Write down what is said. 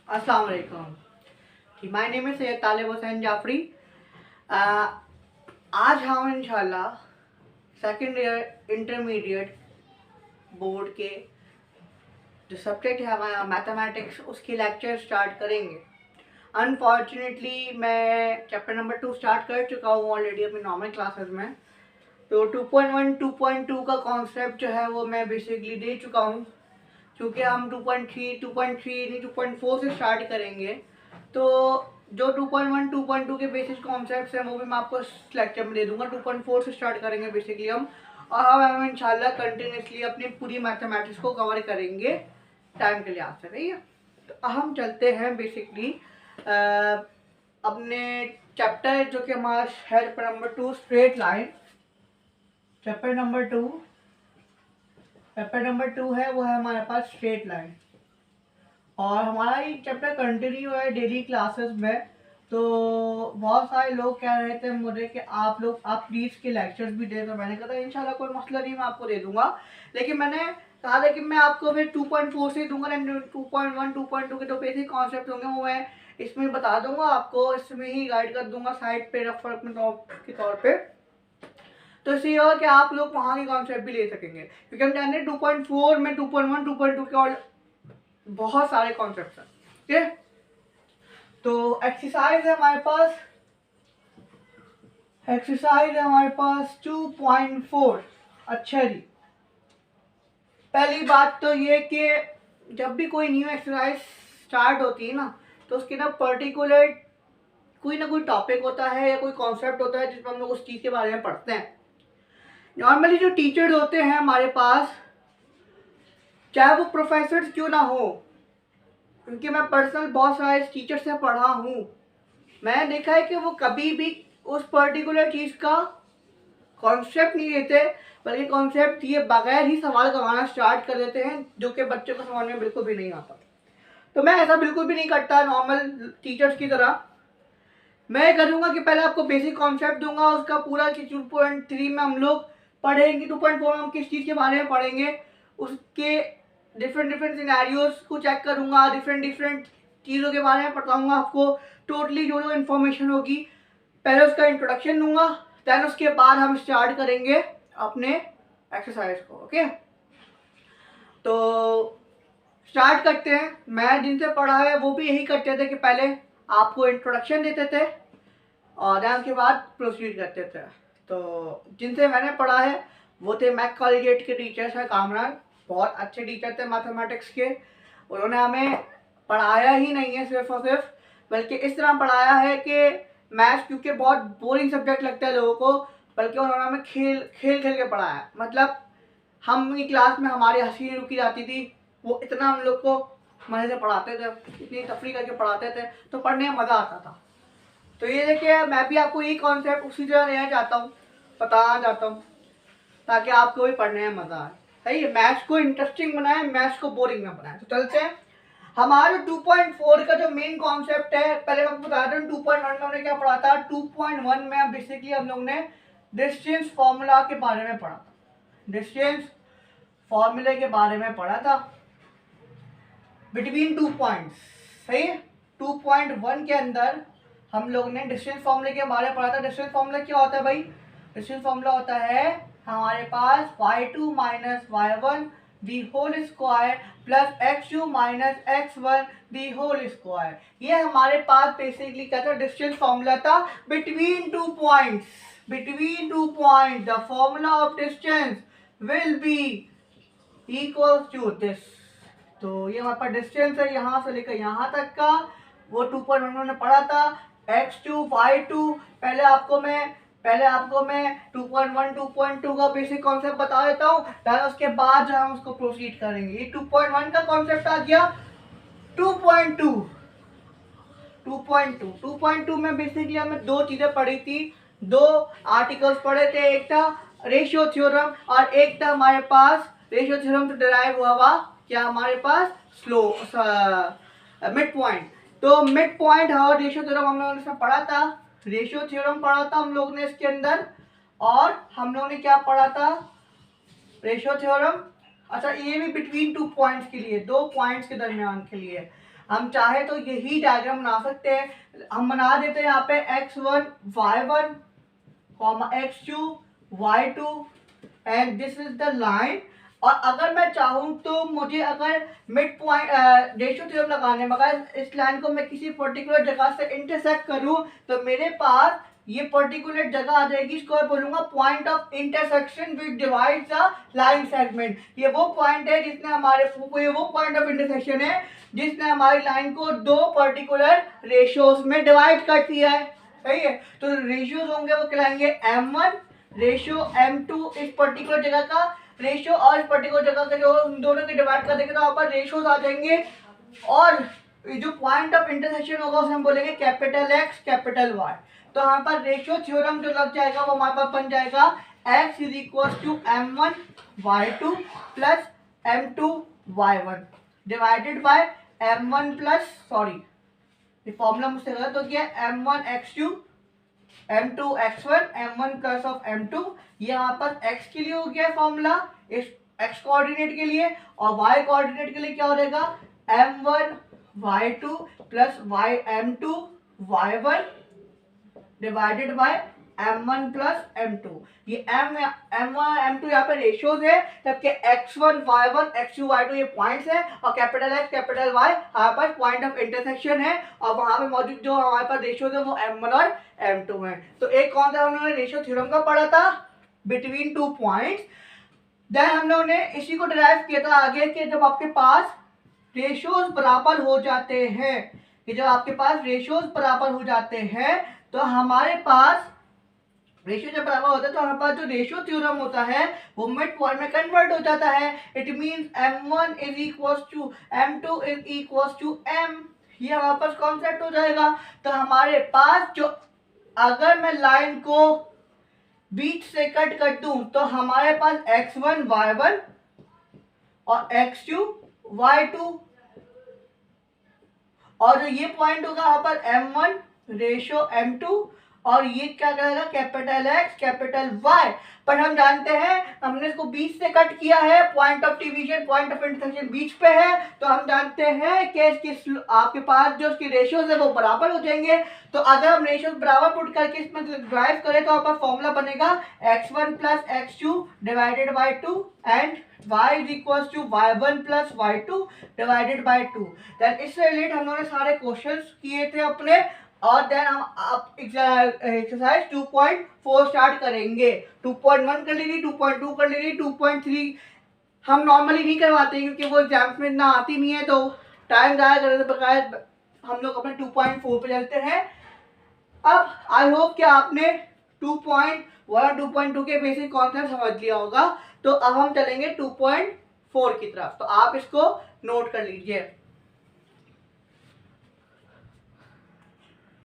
अस्सलाम वालेकुम। जी, my name is Syed तालिब हुसैन जाफरी। आज हम इंशाल्लाह सेकंड ईयर इंटरमीडिएट बोर्ड के जो सब्जेक्ट है हमारा मैथमेटिक्स, उसके लेक्चर स्टार्ट करेंगे। अनफॉर्चुनेटली मैं चैप्टर नंबर 2 स्टार्ट कर चुका हूँ ऑलरेडी अपनी नॉर्मल क्लासेस में। तो 2.1 2.2 का कॉन्सेप्ट जो है वो मैं बेसिकली दे चुका हूँ। क्योंकि हम 2.3 2.3 नहीं 2.4 से स्टार्ट करेंगे, तो जो 2.1 2.2 के बेसिक कॉन्सेप्ट्स हैं वो भी मैं आपको इस लेक्चर में दे दूंगा। 2.4 से स्टार्ट करेंगे बेसिकली हम, और हम इंशाल्लाह कंटिन्यूसली अपनी पूरी मैथमेटिक्स को कवर करेंगे टाइम के लिहाज से, नहीं है। तो हम चलते हैं बेसिकली अपने चैप्टर जो कि हमारा है chapter number 2 straight line. Chapter number 2 है वो है हमारे पास स्ट्रेट लाइन, और हमारा ये चैप्टर कंटिन्यू है डेली क्लासेस में। तो बहुत सारे लोग कह रहे थे मुझे कि आप प्लीज़ के लेक्चर्स भी दे, तो मैंने कहा था इंशाल्लाह कोई मसला नहीं, मैं आपको दे दूंगा। लेकिन मैंने कहा था कि मैं आपको फिर 2.4 से दूंगा, 2.1 2.2 के जो बेसिक कॉन्सेप्ट होंगे वो मैं इसमें बता दूंगा आपको, इसमें ही गाइड कर दूंगा साइड पे रेफर के तौर पर। तो इससे ये होगा कि आप लोग वहाँ के कॉन्सेप्ट भी ले सकेंगे, क्योंकि हम जानते हैं 2.4 में 2.1 2.2 के और बहुत सारे कॉन्सेप्ट हैं। ठीक है, तो एक्सरसाइज है हमारे पास 2.4। अच्छा जी, पहली बात तो ये कि जब भी कोई न्यू एक्सरसाइज स्टार्ट होती है ना, तो उसके ना पर्टिकुलर कोई ना कोई टॉपिक होता है या कोई कॉन्सेप्ट होता है जिसमें हम लोग उस चीज़ के बारे में पढ़ते हैं। नॉर्मली जो टीचर्स होते हैं हमारे पास, चाहे वो प्रोफेसर क्यों ना हो, क्योंकि मैं पर्सनल बहुत सारे टीचर से पढ़ा हूँ, मैंने देखा है कि वो कभी भी उस पर्टिकुलर चीज़ का कॉन्सेप्ट नहीं लेते, बल्कि कॉन्सेप्ट ये बगैर ही सवाल करवाना स्टार्ट कर देते हैं, जो कि बच्चों को समझ में बिल्कुल भी नहीं आता। तो मैं ऐसा बिल्कुल भी नहीं करता नॉर्मल टीचर्स की तरह। मैं करूँगा कि पहले आपको बेसिक कॉन्सेप्ट दूंगा, उसका पूरा कि 2.3 में हम लोग पढ़ेंगे, 2.4 में हम किस चीज़ के बारे में पढ़ेंगे, उसके डिफरेंट सिनेरियोज को चेक करूँगा, डिफरेंट चीज़ों के बारे में बताऊँगा आपको। टोटली जो इन्फॉर्मेशन होगी पहले उसका इंट्रोडक्शन दूंगा, देन उसके बाद हम स्टार्ट करेंगे अपने एक्सरसाइज को। ओके, तो स्टार्ट करते हैं। मैं जिनसे पढ़ा है वो भी यही करते थे कि पहले आपको इंट्रोडक्शन देते थे और देन उसके बाद प्रोसीड करते थे। तो जिनसे मैंने पढ़ा है वो थे मैक कॉलेजिएट के टीचर्स हैं कामरान, बहुत अच्छे टीचर थे मैथमेटिक्स के। उन्होंने हमें पढ़ाया ही नहीं है सिर्फ और सिर्फ, बल्कि इस तरह पढ़ाया है कि मैथ्स क्योंकि बहुत बोरिंग सब्जेक्ट लगता है लोगों को, बल्कि उन्होंने हमें खेल के पढ़ाया। मतलब हम क्लास में हमारी हंसी नहीं रुकी जाती थी, वो इतना हम लोग को मज़े से पढ़ाते थे, इतनी तफरी करके पढ़ाते थे, तो पढ़ने में मज़ा आता था। तो ये देखिए, मैं भी आपको यही कॉन्सेप्ट उसी तरह लेना चाहता हूँ, बताना चाहता हूँ, ताकि आपको भी पढ़ने में मज़ा आए। सही है, मैथ्स को इंटरेस्टिंग बनाए, मैथ्स को बोरिंग ना बनाए। तो चलते हैं। हमारे 2.4 का जो मेन कॉन्सेप्ट है, पहले मैं आपको बता दूं 2.1 में हमने क्या पढ़ा था। 2.1 में बेसिकली हम लोग ने डिस्टेंस फॉर्मूला के बारे में पढ़ा था, डिस्टेंस फॉर्मूले के बारे में पढ़ा था बिटवीन 2 पॉइंट्स। सही है, 2.1 के अंदर हम लोग ने डिस्टेंस फॉर्मूले के बारे में पढ़ा था। डिस्टेंस फॉर्मूला क्या होता है भाई? डिस्टेंस फॉर्मूला होता है हमारे पास y2 minus y1 the whole square plus x2 minus x1 the whole square. ये हमारे पास बेसिकली क्या था? डिस्टेंस फॉर्मूला था between 2 points. Between 2 point the formula of distance will be equals to this. तो ये हमारे पास डिस्टेंस है यहाँ से लेकर यहाँ तक का, वो 2.1 में पढ़ा था। x2 y2, पहले आपको मैं 2.1 2.2 का बेसिक कॉन्सेप्ट बता देता हूँ, फिर उसके बाद जो हम उसको प्रोसीड करेंगे। ये 2.1 का कॉन्सेप्ट आ गया। 2.2 2.2 में बेसिकली हमें दो चीज़ें पढ़ी थी, दो आर्टिकल्स पढ़े थे। एक था रेशियो थ्योरम और एक था हमारे पास रेशियो थ्योरम से डिराइव हुआ क्या हमारे पास स्लो मिड पॉइंट। तो मिड पॉइंट और रेशियो थ्योरम हम लोगों ने इसमें पढ़ा था। रेशियो थ्योरम पढ़ा था हम लोग ने इसके अंदर, और हम लोगों ने क्या पढ़ा था? Ratio theorem. अच्छा, ये भी बिटवीन 2 पॉइंट्स के लिए, 2 पॉइंट्स के दरमियान के लिए। हम चाहे तो यही डायग्राम बना सकते हैं, हम बना देते हैं यहाँ पे x1 y1 x2 y2 and this is the line. और अगर मैं चाहूँ तो मुझे अगर मिड पॉइंट रेशियो थ्योरम लगाने में अगर इस लाइन को मैं किसी पर्टिकुलर जगह से इंटरसेक्ट करूँ तो मेरे पास ये पर्टिकुलर जगह आ जाएगी, इसको मैं बोलूंगा point of intersection which divides the line segment. ये वो पॉइंट है जिसने वो पॉइंट ऑफ इंटरसेक्शन है जिसने हमारी लाइन को दो पर्टिकुलर रेशियोज में डिवाइड कर दिया है, सही है। तो रेशियोज होंगे वो कहलाएंगे m1 रेशियो m2, इस पर्टिकुलर जगह का रेशियो और इस पर्टिकुलर जगह का जो दोनों के डिवाइड कर देंगे तो वहाँ पर रेशियोज आ जाएंगे। और जो पॉइंट ऑफ इंटरसेक्शन होगा उसे हम बोलेंगे कैपिटल X कैपिटल Y। तो यहाँ पर रेशियो थ्योरम जो लग जाएगा वो हमारे पास बन जाएगा x is equal to m1 y2 plus m2 y1 divided by m1 plus ये फॉर्मूला मुझसे गलत हो गया, m1 x2 m2 x1 m1 plus of m2। ये यहाँ पर x के लिए हो गया फॉर्मूला इस x कोऑर्डिनेट के लिए, और y कोऑर्डिनेट के लिए क्या हो जाएगा m1 y2 plus m2 y1 divided by m1 plus m2। ये m1 m2 यहाँ पे रेशियोज है, जबकि x1 y1 x2 y2 ये पॉइंट्स है और कैपिटल X कैपिटल Y यहाँ पर पॉइंट ऑफ इंटरसेक्शन है, और वहाँ पे मौजूद जो हमारे पास रेशियोज है वो m1 और m2 है। तो एक कौन सा हमने रेशियो थ्योरम का पढ़ा था बिटवीन टू पॉइंट्स। देन हम लोगों ने इसी को डिराइव किया था आगे कि जब आपके पास रेशियोज बराबर हो जाते हैं, कि जब आपके पास रेशियोज बराबर हो जाते हैं तो हमारे पास रेशियो जब बराबर होता है तो हमारे पास जो रेशियो थ्योरम होता है वो मिड पॉइंट में कन्वर्ट हो जाता है। It means m1 is equals to m2 is equals to m, ये हमारे पास कॉन्सेप्ट हो जाएगा। तो हमारे पास जो अगर मैं लाइन को बीच से कट कर दूं तो हमारे पास x1 y1 और x2 y2, और जो ये पॉइंट होगा यहाँ पर m1 रेशियो m2 और ये क्या करेगा कैपिटल X कैपिटल Y। पर हम जानते हैं हमने इसको बीच से कट किया है, point of division point of intersection बीच पे है, तो हम जानते हैं कि इसकी आपके पास जो उसकी रेशियोज है वो बराबर हो जाएंगे। तो अगर हम रेशियोज बराबर पुट करके इसमें ड्राइव करें तो आपका फॉर्मूला बनेगा x1 plus x2 divided by 2 and y is equal to y1 plus y2 divided by 2। Then इससे रिलेटेड हम लोगों ने सारे क्वेश्चंस किए थे अपने, और देन हम एक्सरसाइज 2.4 स्टार्ट करेंगे। 2.1 कर लीजिए, 2.2 कर लीजिए, 2.3 हम नॉर्मली नहीं करवाते क्योंकि वो एग्जाम्स में इतना आती नहीं है, तो टाइम ज़्यादा करने से बगैर हम लोग अपने 2.4 पे चलते हैं। अब आई होप कि आपने 2.1 और 2.2 के बेसिक कॉन्सेप्ट समझ लिया होगा। तो अब हम चलेंगे 2.4 की तरफ, तो आप इसको नोट कर लीजिए।